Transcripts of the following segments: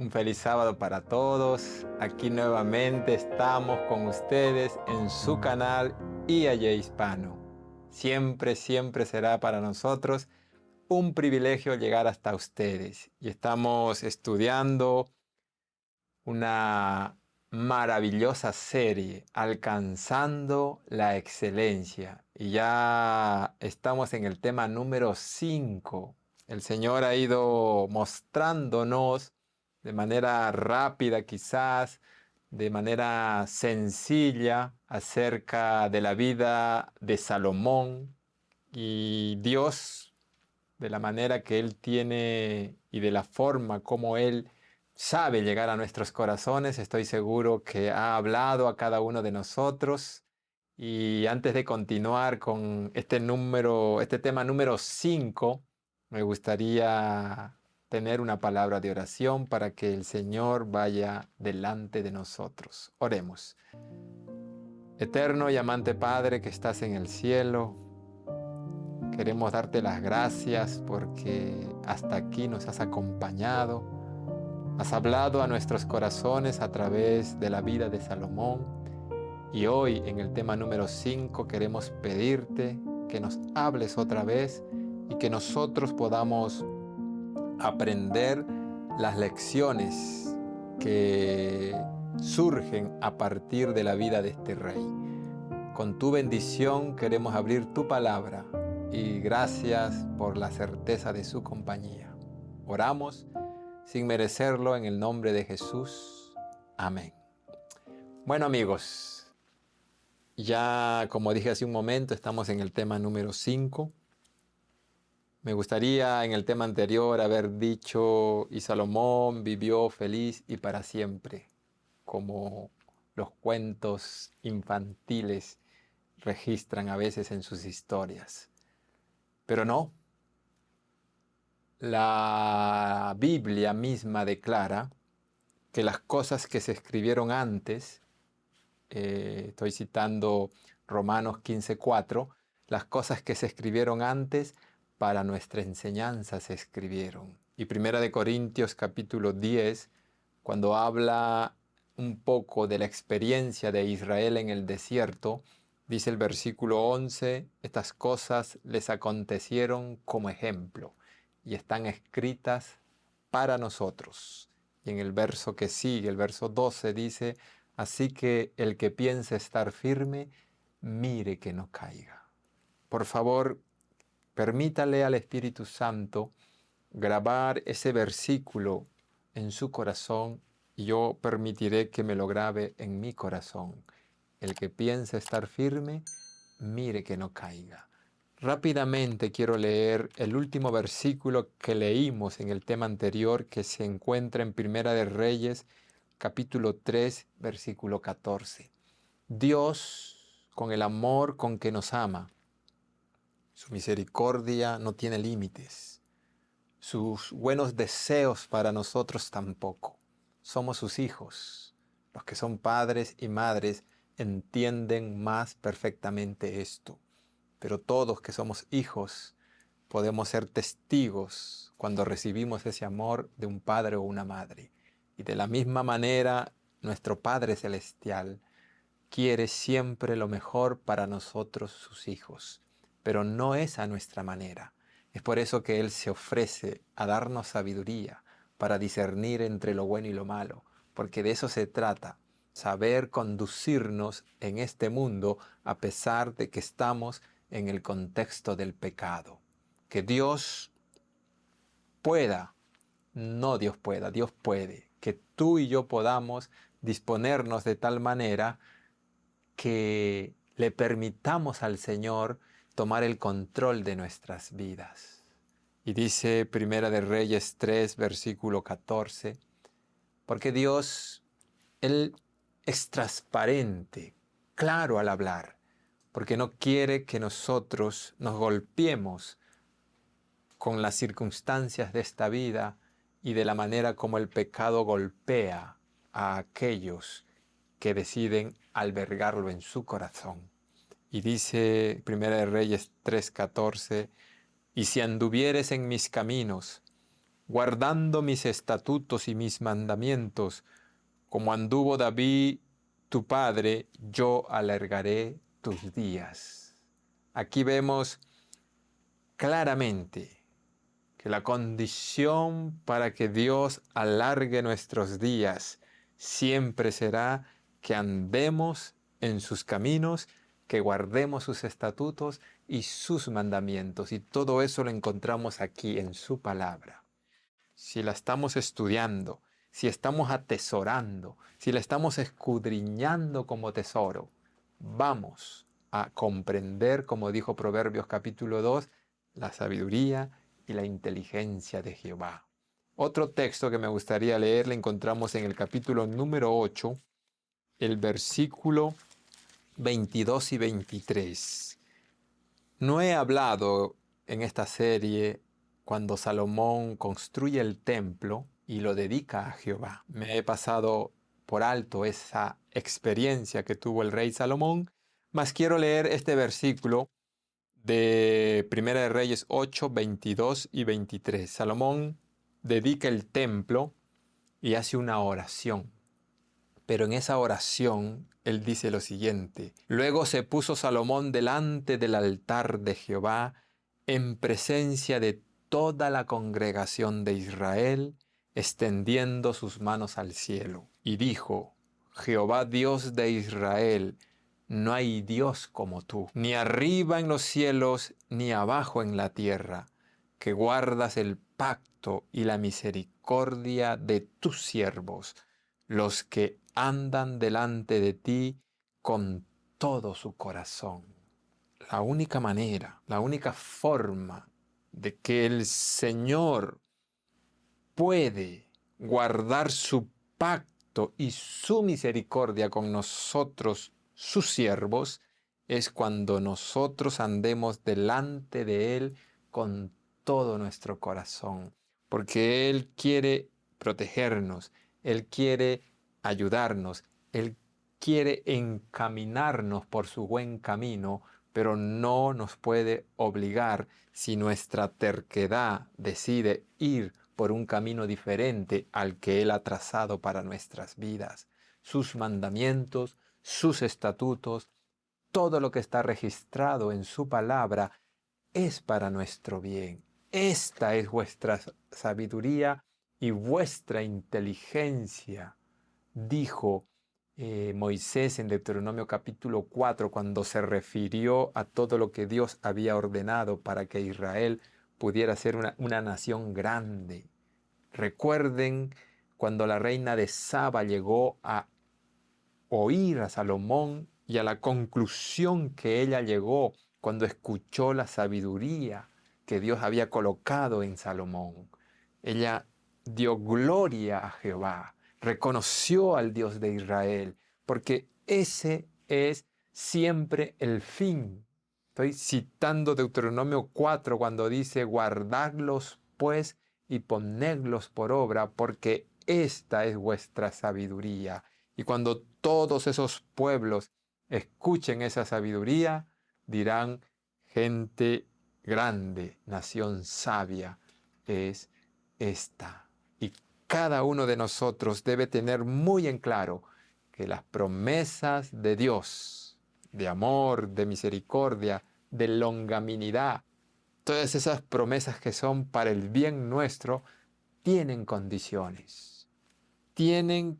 Un feliz sábado para todos. Aquí nuevamente estamos con ustedes en su canal IAY Hispano. Siempre será para nosotros un privilegio llegar hasta ustedes. Y estamos estudiando una maravillosa serie, Alcanzando la Excelencia. Y ya estamos en el tema número 5. El Señor ha ido mostrándonos de manera rápida quizás, de manera sencilla, acerca de la vida de Salomón y Dios, de la manera que Él tiene y de la forma como Él sabe llegar a nuestros corazones. Estoy seguro que ha hablado a cada uno de nosotros. Y antes de continuar con este tema número 5, me gustaría tener una palabra de oración para que el Señor vaya delante de nosotros. Oremos. Eterno y amante Padre que estás en el cielo, queremos darte las gracias porque hasta aquí nos has acompañado. Has hablado a nuestros corazones a través de la vida de Salomón. Y hoy en el tema número 5 queremos pedirte que nos hables otra vez y que nosotros podamos aprender las lecciones que surgen a partir de la vida de este rey. Con tu bendición queremos abrir tu palabra y gracias por la certeza de su compañía. Oramos sin merecerlo en el nombre de Jesús. Amén. Bueno, amigos, ya como dije hace un momento, estamos en el tema número 5. Me gustaría en el tema anterior haber dicho, y Salomón vivió feliz y para siempre, como los cuentos infantiles registran a veces en sus historias. Pero no, la Biblia misma declara que las cosas que se escribieron antes, estoy citando Romanos 15:4, las cosas que se escribieron antes para nuestra enseñanza se escribieron. Y Primera de Corintios capítulo 10, cuando habla un poco de la experiencia de Israel en el desierto, dice el versículo 11, estas cosas les acontecieron como ejemplo y están escritas para nosotros. Y en el verso que sigue, el verso 12, dice, así que el que piense estar firme, mire que no caiga. Por favor, permítale al Espíritu Santo grabar ese versículo en su corazón y yo permitiré que me lo grabe en mi corazón. El que piense estar firme, mire que no caiga. Rápidamente quiero leer el último versículo que leímos en el tema anterior, que se encuentra en Primera de Reyes, capítulo 3, versículo 14. Dios, con el amor con que nos ama, su misericordia no tiene límites, sus buenos deseos para nosotros tampoco. Somos sus hijos. Los que son padres y madres entienden más perfectamente esto. Pero todos que somos hijos podemos ser testigos cuando recibimos ese amor de un padre o una madre. Y de la misma manera, nuestro Padre Celestial quiere siempre lo mejor para nosotros, sus hijos. Pero no es a nuestra manera. Es por eso que Él se ofrece a darnos sabiduría para discernir entre lo bueno y lo malo. Porque de eso se trata. Saber conducirnos en este mundo a pesar de que estamos en el contexto del pecado. Que Dios pueda, no Dios pueda, Dios puede, que tú y yo podamos disponernos de tal manera que le permitamos al Señor tomar el control de nuestras vidas. Y dice Primera de Reyes 3, versículo 14, porque Dios, Él es transparente, claro al hablar, porque no quiere que nosotros nos golpeemos con las circunstancias de esta vida y de la manera como el pecado golpea a aquellos que deciden albergarlo en su corazón. Y dice Primera de Reyes 3:14, y si anduvieres en mis caminos guardando mis estatutos y mis mandamientos, como anduvo David tu padre, yo alargaré tus días. Aquí vemos claramente que la condición para que Dios alargue nuestros días siempre será que andemos en sus caminos, que guardemos sus estatutos y sus mandamientos. Y todo eso lo encontramos aquí en su palabra. Si la estamos estudiando, si estamos atesorando, si la estamos escudriñando como tesoro, vamos a comprender, como dijo Proverbios capítulo 2, la sabiduría y la inteligencia de Jehová. Otro texto que me gustaría leer le encontramos en el capítulo número 8, el versículo 22 y 23. No he hablado en esta serie cuando Salomón construye el templo y lo dedica a Jehová. Me he pasado por alto esa experiencia que tuvo el rey Salomón, mas quiero leer este versículo de Primera de Reyes 8, 22 y 23. Salomón dedica el templo y hace una oración. Pero en esa oración él dice lo siguiente: luego se puso Salomón delante del altar de Jehová en presencia de toda la congregación de Israel, extendiendo sus manos al cielo, y dijo: Jehová Dios de Israel, no hay Dios como tú, ni arriba en los cielos, ni abajo en la tierra, que guardas el pacto y la misericordia de tus siervos, los que andan delante de ti con todo su corazón. La única manera, la única forma de que el Señor puede guardar su pacto y su misericordia con nosotros, sus siervos, es cuando nosotros andemos delante de Él con todo nuestro corazón, porque Él quiere protegernos, Él quiere ayudarnos, Él quiere encaminarnos por su buen camino, pero no nos puede obligar si nuestra terquedad decide ir por un camino diferente al que Él ha trazado para nuestras vidas. Sus mandamientos, sus estatutos, todo lo que está registrado en su palabra es para nuestro bien. Esta es vuestra sabiduría y vuestra inteligencia, dijo Moisés en Deuteronomio capítulo 4, cuando se refirió a todo lo que Dios había ordenado para que Israel pudiera ser una nación grande. Recuerden cuando la reina de Saba llegó a oír a Salomón y a la conclusión que ella llegó cuando escuchó la sabiduría que Dios había colocado en Salomón. Ella dio gloria a Jehová, reconoció al Dios de Israel, porque ese es siempre el fin. Estoy citando Deuteronomio 4 cuando dice: guardadlos pues y ponedlos por obra, porque esta es vuestra sabiduría. Y cuando todos esos pueblos escuchen esa sabiduría, dirán: gente grande, nación sabia es esta. Y cada uno de nosotros debe tener muy en claro que las promesas de Dios, de amor, de misericordia, de longanimidad, todas esas promesas que son para el bien nuestro, tienen condiciones, tienen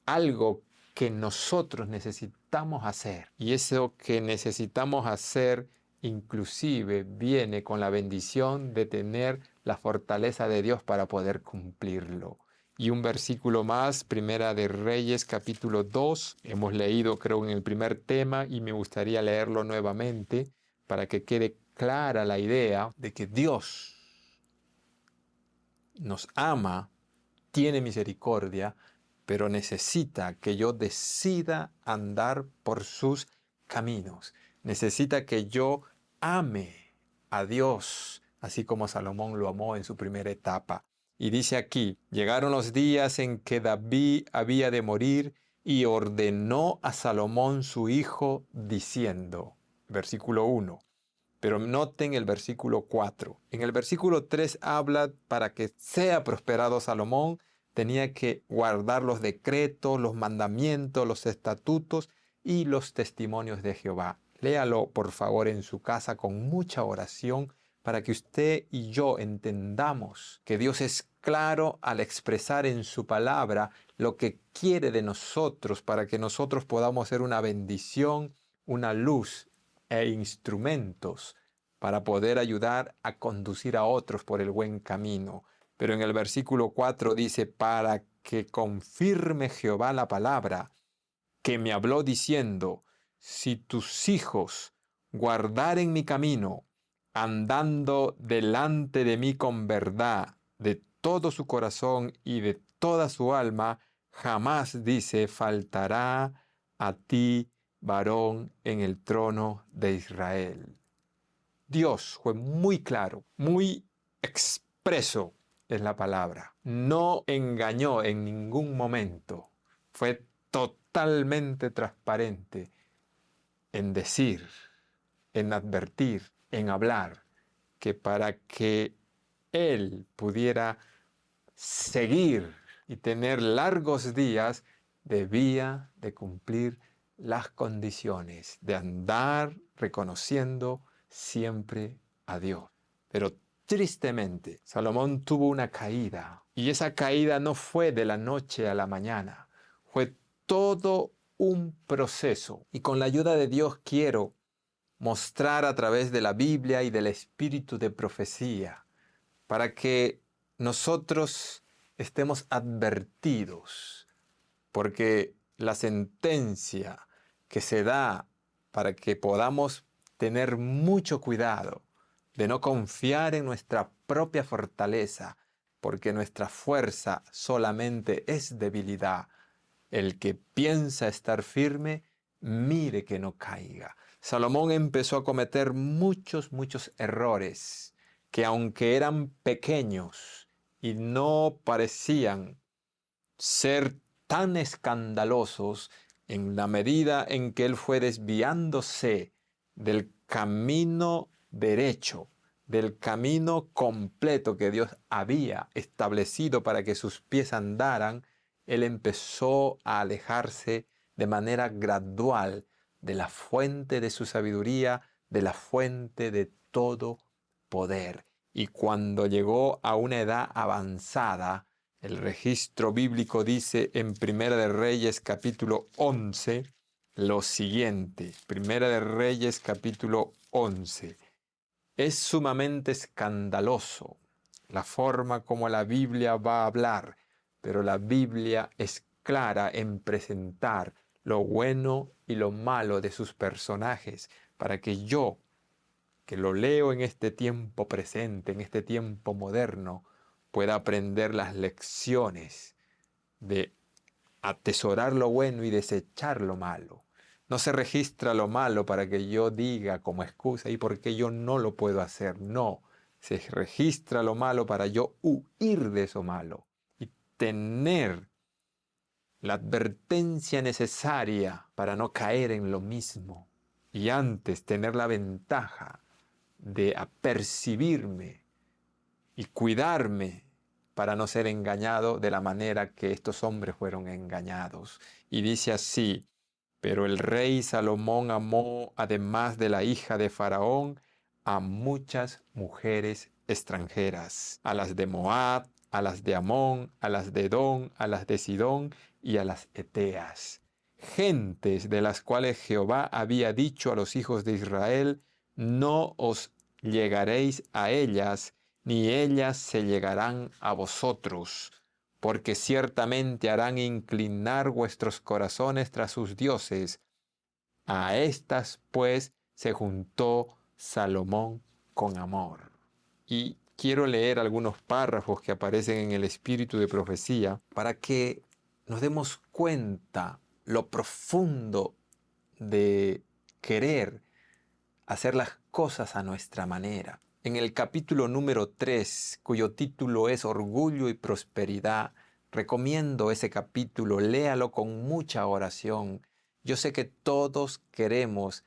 algo que nosotros necesitamos hacer. Y eso que necesitamos hacer inclusive viene con la bendición de tener la fortaleza de Dios para poder cumplirlo. Y un versículo más, Primera de Reyes capítulo 2, hemos leído creo en el primer tema y me gustaría leerlo nuevamente para que quede clara la idea de que Dios nos ama, tiene misericordia, pero necesita que yo decida andar por sus caminos. Necesita que yo ame a Dios, así como Salomón lo amó en su primera etapa. Y dice aquí: llegaron los días en que David había de morir y ordenó a Salomón su hijo diciendo, versículo 1, Pero noten el versículo 4. En el versículo 3 habla para que sea prosperado Salomón, tenía que guardar los decretos, los mandamientos, los estatutos y los testimonios de Jehová. Léalo, por favor, en su casa con mucha oración para que usted y yo entendamos que Dios es claro al expresar en su palabra lo que quiere de nosotros para que nosotros podamos ser una bendición, una luz e instrumentos para poder ayudar a conducir a otros por el buen camino. Pero en el versículo 4 dice, para que confirme Jehová la palabra que me habló diciendo, si tus hijos guardaren mi camino, andando delante de mí con verdad, de todo su corazón y de toda su alma, jamás, dice, faltará a ti varón en el trono de Israel. Dios fue muy claro, muy expreso en la palabra. No engañó en ningún momento. Fue totalmente transparente en decir, en advertir, en hablar, que para que Él pudiera seguir y tener largos días, debía de cumplir las condiciones de andar reconociendo siempre a Dios. Pero tristemente, Salomón tuvo una caída, y esa caída no fue de la noche a la mañana, fue todo un proceso. Y con la ayuda de Dios quiero mostrar a través de la Biblia y del espíritu de profecía, para que nosotros estemos advertidos, porque la sentencia que se da para que podamos tener mucho cuidado de no confiar en nuestra propia fortaleza, porque nuestra fuerza solamente es debilidad. El que piensa estar firme, mire que no caiga. Salomón empezó a cometer muchos errores que, aunque eran pequeños y no parecían ser tan escandalosos, en la medida en que él fue desviándose del camino derecho, del camino completo que Dios había establecido para que sus pies andaran, él empezó a alejarse de manera gradual de la fuente de su sabiduría, de la fuente de todo poder. Y cuando llegó a una edad avanzada, el registro bíblico dice en Primera de Reyes capítulo 11 lo siguiente. Primera de Reyes capítulo 11. Es sumamente escandaloso la forma como la Biblia va a hablar, pero la Biblia es clara en presentar lo bueno y lo malo de sus personajes, para que yo, que lo leo en este tiempo presente, en este tiempo moderno, pueda aprender las lecciones de atesorar lo bueno y desechar lo malo. No se registra lo malo para que yo diga como excusa y por qué yo no lo puedo hacer. No, se registra lo malo para yo huir de eso malo y tener la advertencia necesaria para no caer en lo mismo. Y antes tener la ventaja de apercibirme y cuidarme para no ser engañado de la manera que estos hombres fueron engañados. Y dice así, pero el rey Salomón amó, además de la hija de Faraón, a muchas mujeres extranjeras, a las de Moab, a las de Amón, a las de Edom, a las de Sidón y a las Eteas, gentes de las cuales Jehová había dicho a los hijos de Israel, no os llegaréis a ellas, ni ellas se llegarán a vosotros, porque ciertamente harán inclinar vuestros corazones tras sus dioses. A estas, pues, se juntó Salomón con amor. Y quiero leer algunos párrafos que aparecen en el espíritu de profecía para que nos demos cuenta lo profundo de querer hacer las cosas a nuestra manera. En el capítulo número 3, cuyo título es Orgullo y Prosperidad, recomiendo ese capítulo, léalo con mucha oración. Yo sé que todos queremos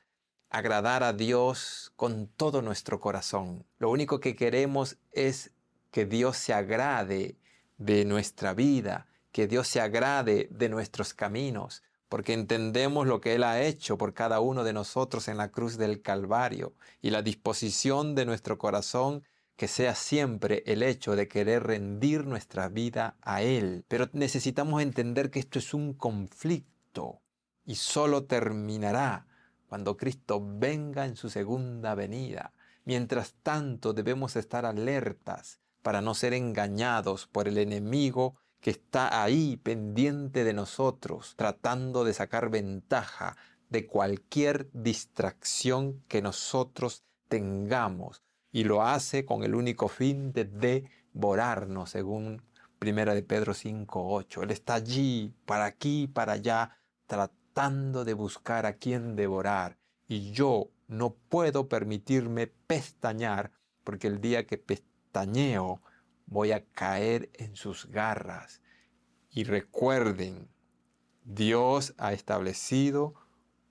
agradar a Dios con todo nuestro corazón. Lo único que queremos es que Dios se agrade de nuestra vida, que Dios se agrade de nuestros caminos, porque entendemos lo que Él ha hecho por cada uno de nosotros en la cruz del Calvario, y la disposición de nuestro corazón que sea siempre el hecho de querer rendir nuestra vida a Él. Pero necesitamos entender que esto es un conflicto y solo terminará cuando Cristo venga en su segunda venida. Mientras tanto debemos estar alertas para no ser engañados por el enemigo que está ahí pendiente de nosotros, tratando de sacar ventaja de cualquier distracción que nosotros tengamos, y lo hace con el único fin de devorarnos, según Primera de Pedro 5:8. Él está allí, para aquí, para allá, tratando de buscar a quien devorar, y yo no puedo permitirme pestañear, porque el día que pestañeo voy a caer en sus garras. Y recuerden, Dios ha establecido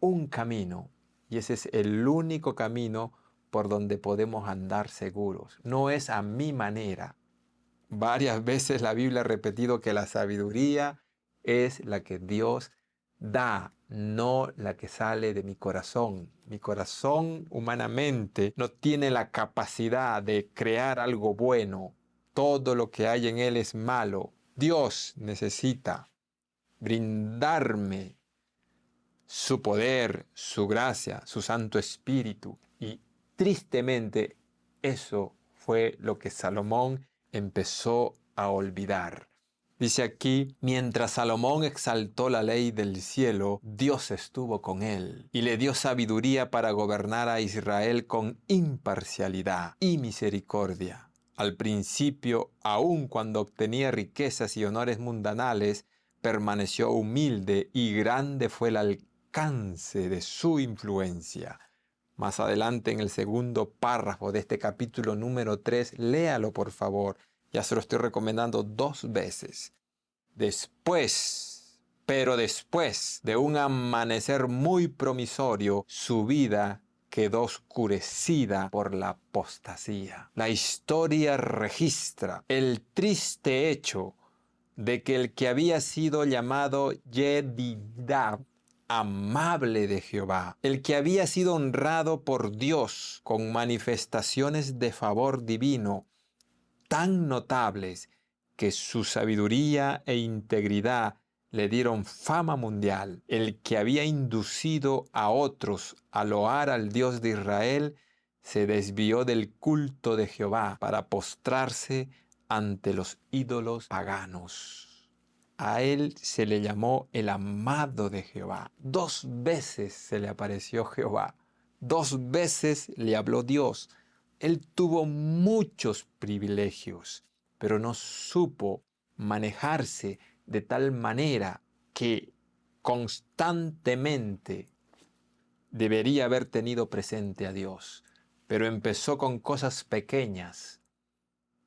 un camino, y ese es el único camino por donde podemos andar seguros. No es a mi manera. Varias veces la Biblia ha repetido que la sabiduría es la que Dios da, no la que sale de mi corazón. Mi corazón humanamente no tiene la capacidad de crear algo bueno. Todo lo que hay en él es malo. Dios necesita brindarme su poder, su gracia, su Santo Espíritu. Y tristemente eso fue lo que Salomón empezó a olvidar. Dice aquí, mientras Salomón exaltó la ley del cielo, Dios estuvo con él y le dio sabiduría para gobernar a Israel con imparcialidad y misericordia. Al principio, aun cuando obtenía riquezas y honores mundanales, permaneció humilde y grande fue el alcance de su influencia. Más adelante en el segundo párrafo de este capítulo número 3, léalo por favor. Ya se lo estoy recomendando 2 veces. Pero después de un amanecer muy promisorio, su vida quedó oscurecida por la apostasía. La historia registra el triste hecho de que el que había sido llamado Yedidá, amable de Jehová, el que había sido honrado por Dios con manifestaciones de favor divino tan notables que su sabiduría e integridad le dieron fama mundial, el que había inducido a otros a loar al Dios de Israel, se desvió del culto de Jehová para postrarse ante los ídolos paganos. A él se le llamó el amado de Jehová. 2 veces se le apareció Jehová. 2 veces le habló Dios. Él tuvo muchos privilegios, pero no supo manejarse de tal manera que constantemente debería haber tenido presente a Dios. Pero empezó con cosas pequeñas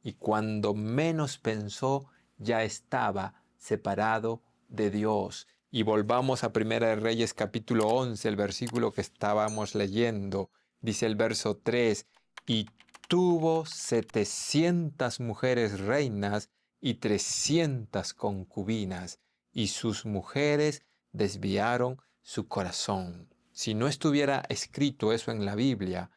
y cuando menos pensó ya estaba separado de Dios. Y volvamos a Primera de Reyes capítulo 11, el versículo que estábamos leyendo. Dice el verso 3, y tuvo 700 mujeres reinas y 300 concubinas, y sus mujeres desviaron su corazón. Si no estuviera escrito eso en la Biblia,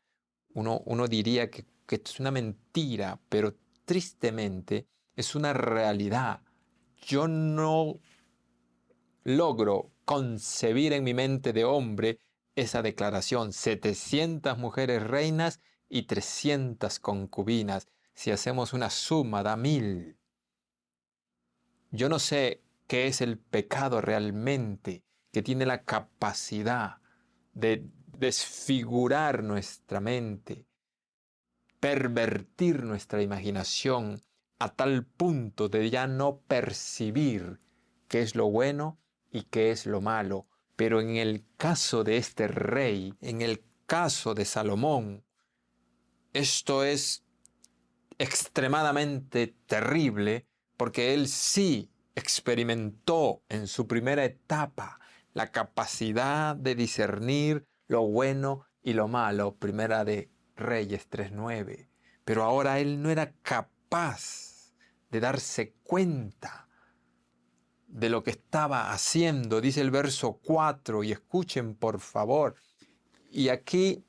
uno diría que esto es una mentira, pero tristemente es una realidad. Yo no logro concebir en mi mente de hombre esa declaración. 700 mujeres reinas y 300 concubinas. Si hacemos una suma, da 1000. Yo no sé qué es el pecado realmente, que tiene la capacidad de desfigurar nuestra mente, pervertir nuestra imaginación a tal punto de ya no percibir qué es lo bueno y qué es lo malo. Pero en el caso de este rey, en el caso de Salomón, esto es extremadamente terrible porque él sí experimentó en su primera etapa la capacidad de discernir lo bueno y lo malo, Primera de Reyes 3:9. Pero ahora él no era capaz de darse cuenta de lo que estaba haciendo, dice el verso 4, y escuchen por favor. Y aquí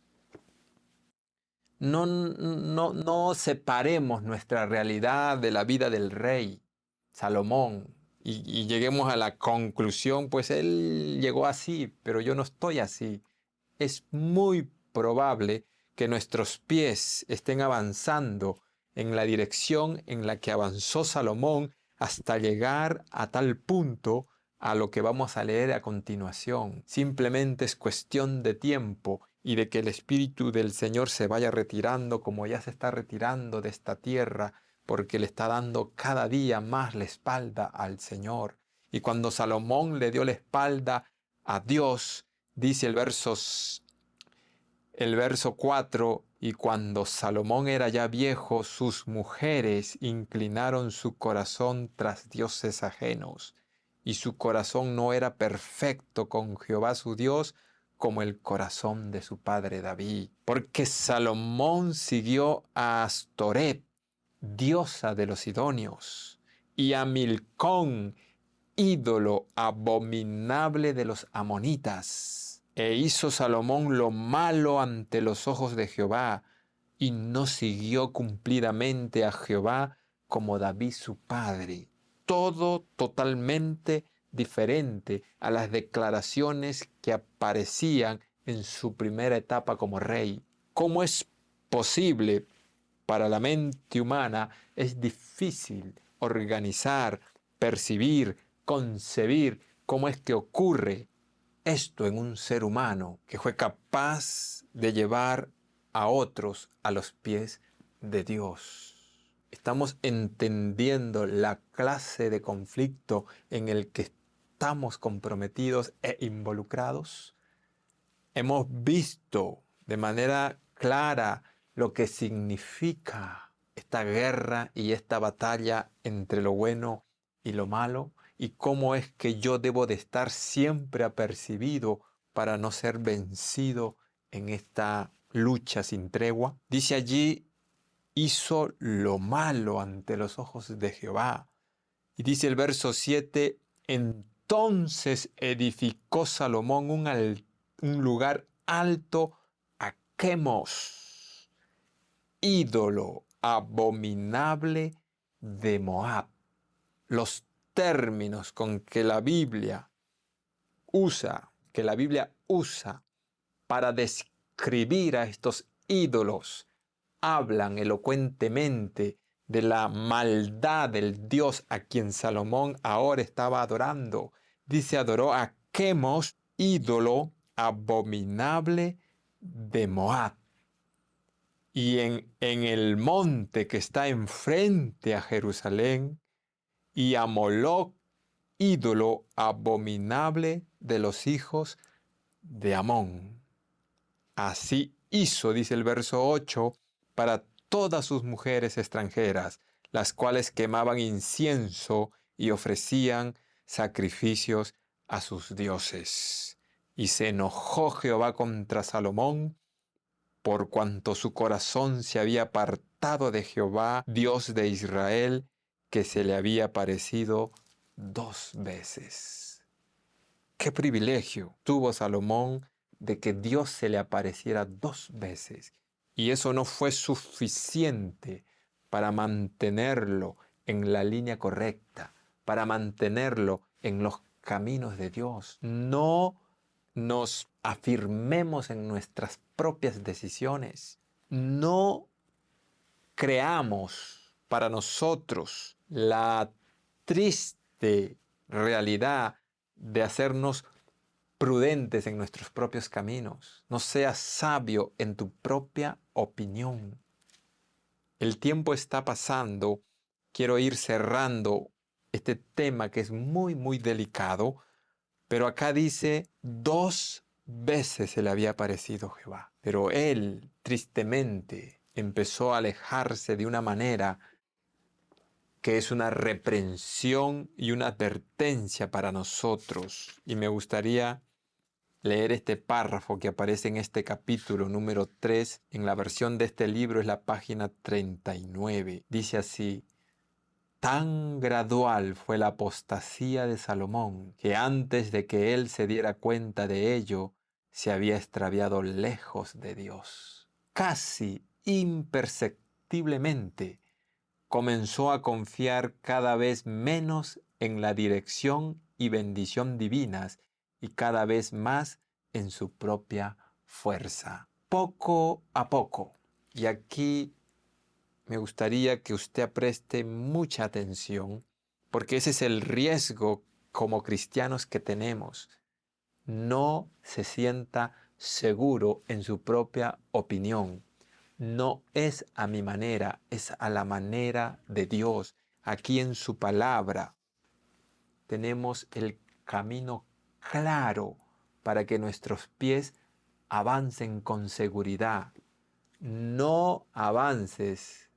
no separemos nuestra realidad de la vida del rey Salomón y lleguemos a la conclusión, pues él llegó así, pero yo no estoy así. Es muy probable que nuestros pies estén avanzando en la dirección en la que avanzó Salomón hasta llegar a tal punto a lo que vamos a leer a continuación. Simplemente es cuestión de tiempo y de que el Espíritu del Señor se vaya retirando como ya se está retirando de esta tierra, porque le está dando cada día más la espalda al Señor. Y cuando Salomón le dio la espalda a Dios, dice el verso 4, y cuando Salomón era ya viejo, sus mujeres inclinaron su corazón tras dioses ajenos, y su corazón no era perfecto con Jehová su Dios, como el corazón de su padre David. Porque Salomón siguió a Astoret, diosa de los sidonios, y a Milcón, ídolo abominable de los amonitas. E hizo Salomón lo malo ante los ojos de Jehová, y no siguió cumplidamente a Jehová como David su padre. Todo totalmente diferente a las declaraciones que aparecían en su primera etapa como rey. ¿Cómo es posible? Para la mente humana es difícil organizar, percibir, concebir cómo es que ocurre esto en un ser humano que fue capaz de llevar a otros a los pies de Dios. ¿Estamos entendiendo la clase de conflicto en el que estamos comprometidos e involucrados? Hemos visto de manera clara lo que significa esta guerra y esta batalla entre lo bueno y lo malo, y cómo es que yo debo de estar siempre apercibido para no ser vencido en esta lucha sin tregua. Dice allí, hizo lo malo ante los ojos de Jehová. Y dice el verso 7, entonces edificó Salomón un lugar alto a Quemos, ídolo abominable de Moab. Los términos con que la Biblia usa para describir a estos ídolos hablan elocuentemente de la maldad del Dios a quien Salomón ahora estaba adorando. Dice, adoró a Quemos, ídolo abominable de Moab. Y en el monte que está enfrente a Jerusalén, y a Moloc, ídolo abominable de los hijos de Amón. Así hizo, dice el verso 8, para todas sus mujeres extranjeras, las cuales quemaban incienso y ofrecían sacrificios a sus dioses. Y se enojó Jehová contra Salomón, por cuanto su corazón se había apartado de Jehová, Dios de Israel, que se le había aparecido 2 veces. ¡Qué privilegio tuvo Salomón de que Dios se le apareciera 2 veces! Y eso no fue suficiente para mantenerlo en la línea correcta, para mantenerlo en los caminos de Dios. No nos afirmemos en nuestras propias decisiones. No creamos para nosotros la triste realidad de hacernos prudentes en nuestros propios caminos. No seas sabio en tu propia opinión. El tiempo está pasando. Quiero ir cerrando este tema que es muy, muy delicado. Pero acá dice, 2 veces se le había aparecido Jehová. Pero él, tristemente, empezó a alejarse de una manera que es una reprensión y una advertencia para nosotros. Y me gustaría leer este párrafo que aparece en este capítulo número 3. En la versión de este libro es la página 39. Dice así: tan gradual fue la apostasía de Salomón, que antes de que él se diera cuenta de ello, se había extraviado lejos de Dios. Casi imperceptiblemente comenzó a confiar cada vez menos en la dirección y bendición divinas y cada vez más en su propia fuerza. Poco a poco. Y aquí me gustaría que usted preste mucha atención, porque ese es el riesgo como cristianos que tenemos. No se sienta seguro en su propia opinión. No es a mi manera, es a la manera de Dios. Aquí en su palabra tenemos el camino claro para que nuestros pies avancen con seguridad. No avances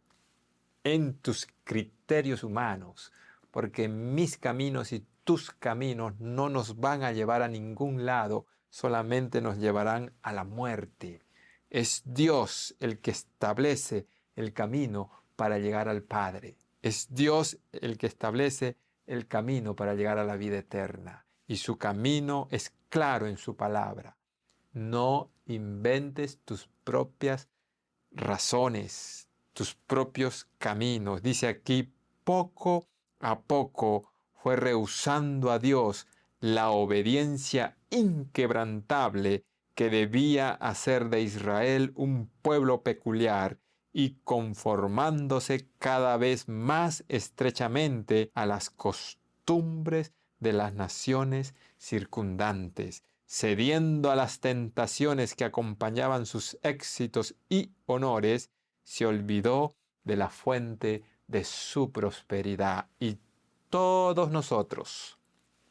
en tus criterios humanos, porque mis caminos y tus caminos no nos van a llevar a ningún lado, solamente nos llevarán a la muerte. Es Dios el que establece el camino para llegar al Padre. Es Dios el que establece el camino para llegar a la vida eterna. Y su camino es claro en su palabra. No inventes tus propias razones, tus propios caminos. Dice aquí, poco a poco fue rehusando a Dios la obediencia inquebrantable que debía hacer de Israel un pueblo peculiar y conformándose cada vez más estrechamente a las costumbres de las naciones circundantes, cediendo a las tentaciones que acompañaban sus éxitos y honores, se olvidó de la fuente de su prosperidad. Y todos nosotros,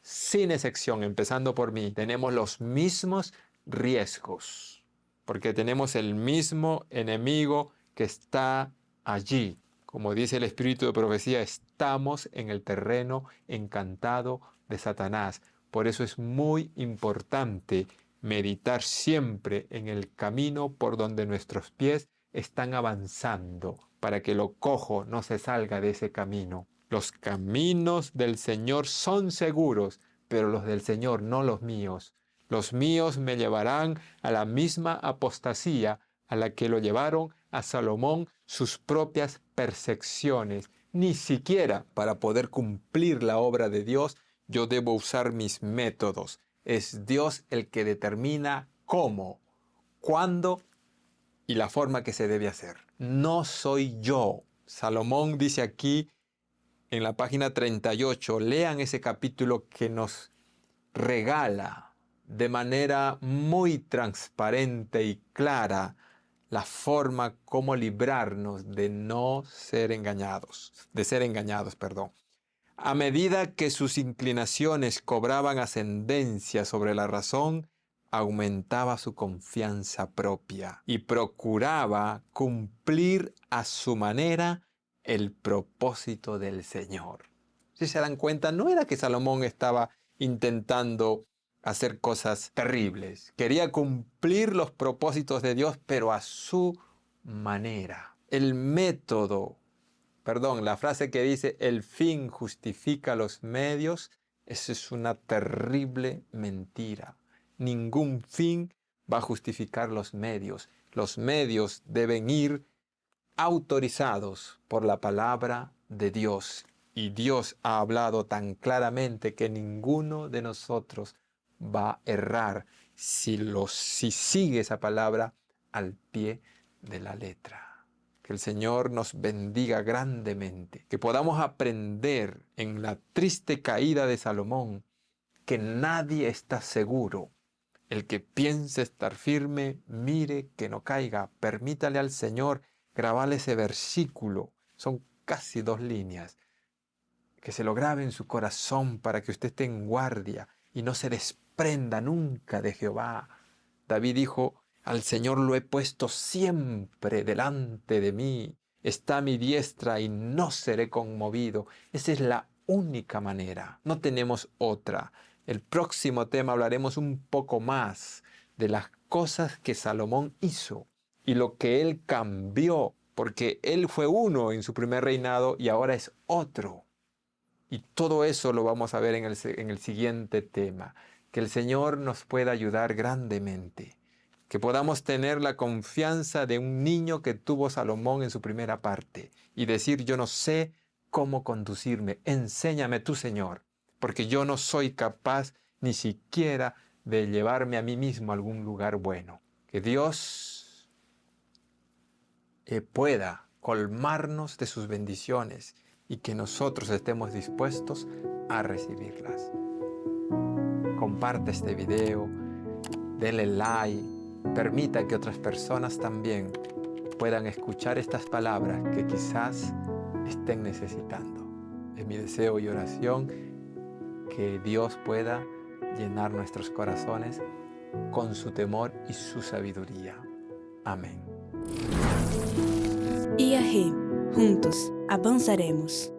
sin excepción, empezando por mí, tenemos los mismos riesgos, porque tenemos el mismo enemigo que está allí. Como dice el espíritu de profecía, estamos en el terreno encantado de Satanás. Por eso es muy importante meditar siempre en el camino por donde nuestros pies están avanzando, para que lo cojo no se salga de ese camino. Los caminos del Señor son seguros, pero los del Señor no los míos. Los míos me llevarán a la misma apostasía a la que lo llevaron a Salomón sus propias percepciones. Ni siquiera para poder cumplir la obra de Dios yo debo usar mis métodos. Es Dios el que determina cómo, cuándo y la forma que se debe hacer. No soy yo. Salomón dice aquí en la página 38, lean ese capítulo que nos regala de manera muy transparente y clara la forma como librarnos de no ser engañados, de ser engañados, perdón. A medida que sus inclinaciones cobraban ascendencia sobre la razón, aumentaba su confianza propia y procuraba cumplir a su manera el propósito del Señor. Si se dan cuenta, no era que Salomón estaba intentando hacer cosas terribles. Quería cumplir los propósitos de Dios, pero a su manera. El método, la frase que dice el fin justifica los medios, esa es una terrible mentira. Ningún fin va a justificar los medios. Los medios deben ir autorizados por la palabra de Dios. Y Dios ha hablado tan claramente que ninguno de nosotros va a errar si sigue esa palabra al pie de la letra. Que el Señor nos bendiga grandemente, que podamos aprender en la triste caída de Salomón que nadie está seguro. El que piense estar firme, mire que no caiga. Permítale al Señor grabarle ese versículo. Son casi 2 líneas. Que se lo grabe en su corazón para que usted esté en guardia y no se desprenda nunca de Jehová. David dijo, al Señor lo he puesto siempre delante de mí. Está a mi diestra y no seré conmovido. Esa es la única manera. No tenemos otra. El próximo tema hablaremos un poco más de las cosas que Salomón hizo y lo que él cambió, porque él fue uno en su primer reinado y ahora es otro. Y todo eso lo vamos a ver en el siguiente tema. Que el Señor nos pueda ayudar grandemente. Que podamos tener la confianza de un niño que tuvo Salomón en su primera parte y decir, yo no sé cómo conducirme, enséñame tú, Señor, porque yo no soy capaz ni siquiera de llevarme a mí mismo a algún lugar bueno. Que Dios pueda colmarnos de sus bendiciones y que nosotros estemos dispuestos a recibirlas. Comparte este video, denle like, permita que otras personas también puedan escuchar estas palabras que quizás estén necesitando. Es mi deseo y oración que Dios pueda llenar nuestros corazones con su temor y su sabiduría. Amén. IAG, juntos avanzaremos.